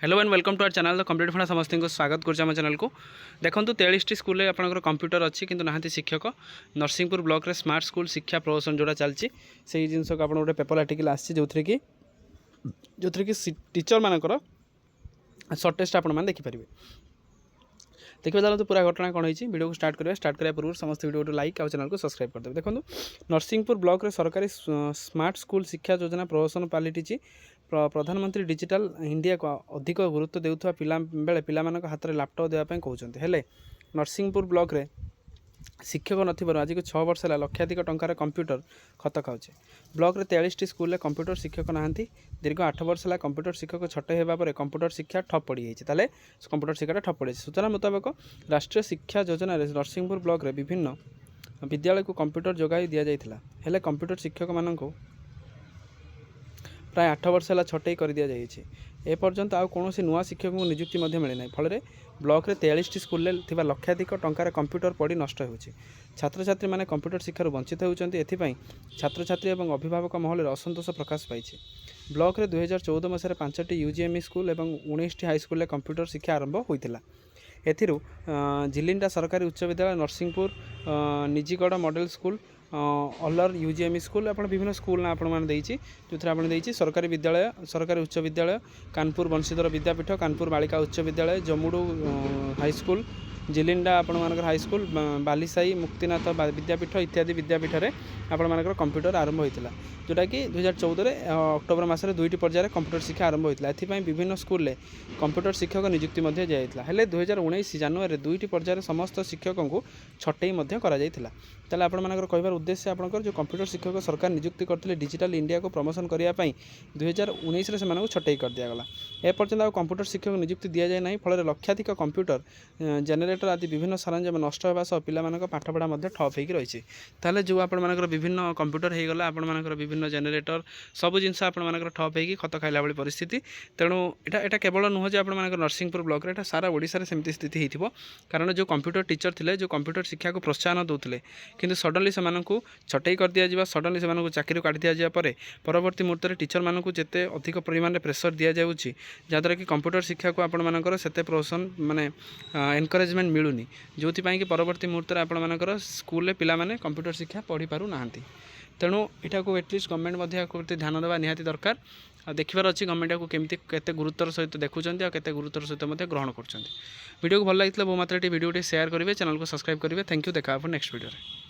Hello and welcome to our channel the complete funda समस्त को स्वागत करुँ चैनल को। देखो 43 स्कूल आपंकर कंप्यूटर अच्छी किंतु ना शिक्षक। नरसिंहपुर ब्लॉक रे स्मार्ट स्कूल शिक्षा प्रवसन जोड़ा चलती से जिनस को आप गोटे पेपर आर्टिकल आसी जो थी कि टीचर मानकर सर्टेज आप देखिपारे। देखिए चलो तो पूरा घटना कौन होती वीडियो को स्टार्ट करा पूर्व समस्त वीडियो को लाइक और चैनल को सब्सक्राइब करदे। देखो नरसिंहपुर ब्लॉक रे सरकारी स्मार्ट स्कूल शिक्षा योजना प्रवसन पलटि प्रधानमंत्री डिजिटल इंडिया को अधिक गुरुत्व देउथवा पिला बेले पिलामानक हाथ में लैपटॉप देवाई कहते हेले नरसिंहपुर ब्लॉक रे शिक्षक नथिबारु आज को 6 वर्ष है लक्षाधिक टंकार कंप्यूटर खत खाऊे। ब्लॉक रे 43 स्कूल कंप्यूटर शिक्षक नहांती। दीर्घ 8 वर्ष है कंप्यूटर शिक्षक छटे होगा पर कंप्यूटर शिक्षा ठप पड़ जाए कंप्यूटर शिक्षा ठप पड़। सूचना मुताबक राष्ट्रीय शिक्षा योजना नरसिंहपुर ब्लॉक रे विभिन्न विद्यालय को कंप्यूटर जोगाई दि जाइथिला हेले कंप्यूटर शिक्षक मानक प्राय 8 वर्ष है छटई कर दि जाइए। एपर्यंत आउ कौन नुआ शिक्षक को नियुक्ति मिले ना फल ब्लॉक रे 43 स्कूल लक्षाधिक टंकार कंप्यूटर पड़ी नष्ट हो छात्र छात्री मैंने कंप्यूटर शिक्षार वंचित होती। एथिपाई छात्र छात्री और अभिभावक महल असंतोष प्रकाश पाई। ब्लॉक रे 2014 मसीह 5टी यूजीएमई स्कूल और 19टी हाईस्कूल कंप्यूटर शिक्षा आरंभ होता। एथिरू झिलिंडा सरकारी उच्च विद्यालय नरसिंहपुर निजीगढ़ मॉडल स्कूल अलर यूजीएमई स्कूल आप विभिन्न स्कूल ना आपड़ी जो थे आप सरकारी विद्यालय सरकारी उच्च विद्यालय कानपुर बंशीधर विद्यापीठ कानपुर बालिका उच्च विद्यालय जमुडू हाईस्कूल झिलिंडा आपणकर हाईस्कूल बालीसाई मुक्तिनाथ विद्यापीठ इत्यादि विद्यापीठ में आपंकर कंप्यूटर आरंभ होता जोटा कि 2014 अक्टोबर मसरे 2टी पर्यायर कंप्यूटर शिक्षा आरंभ होता। एथिपाई विभिन्न स्कूल में कंप्यूटर शिक्षक नियुक्ति दिया हेले 2019 जनवरी 2टी पर्यायर समस्त शिक्षकों को छटई ताले आपंकर कहबार उद्देश्य आपंकर जो कंप्यूटर शिक्षक सरकार नियुक्ति करते डिजिटल इंडिया को प्रमोशन करने 2019 से छटई कर दिगला। एपर्यंत आउ कंप्यूटर शिक्षक नियुक्ति दि जाए ना फल लक्षाधिक कंप्यूटर जेनेरेटर आदि विभिन्न सरंजाम नष्ट होगा सह पिला पाठपढ़ा ठप हो रही है। जो आपर विभिन्न कंप्यूटर हो गला आपर विभिन्न जेनेरेटर सब जिनस आपर ठप हो खत खाइला भाई परिस्थिति। तेणु यहाँ केवल नुह जो आपर नरसिंहपुर ब्लॉक रे सारा ओडिशा सेमती स्थिति हो कारण जो कंप्यूटर टीचर थे जो कंप्यूटर शिक्षा को प्रोत्साहन दौले किंतु सडनली से छटई कर दिया सडनली से चाकरी काढ़ दिया परवर्ती मुहूर्त में टीचर मानक जिते अधिक परिमाण प्रेसर दि जाऊँ जहाँद्वारा कि कंप्यूटर शिक्षा को आपंकर से प्रोत्साहन माने एनकरेजमेंट मिलूनी जो कि परवर्ती मुहूर्त में आपर स्कूल पिला माने कंप्यूटर शिक्षा पढ़ी पारु नाहांती। तेणु यहाँ को एटलिस्ट गवर्नमेंट ध्यान देवा निहाती दरकार देखिबार अच्छी गवर्नमेंट को केमती केते गुरुत्वर सहित देखुं और केते गुरुत्वर सहित ग्रहण कर। वीडियो को भल लगी बहु मात्रा वीडियो शेयर करेंगे चैनल को सब्सक्राइब करेंगे। Thank you. देखा नेक्स्ट वीडियो।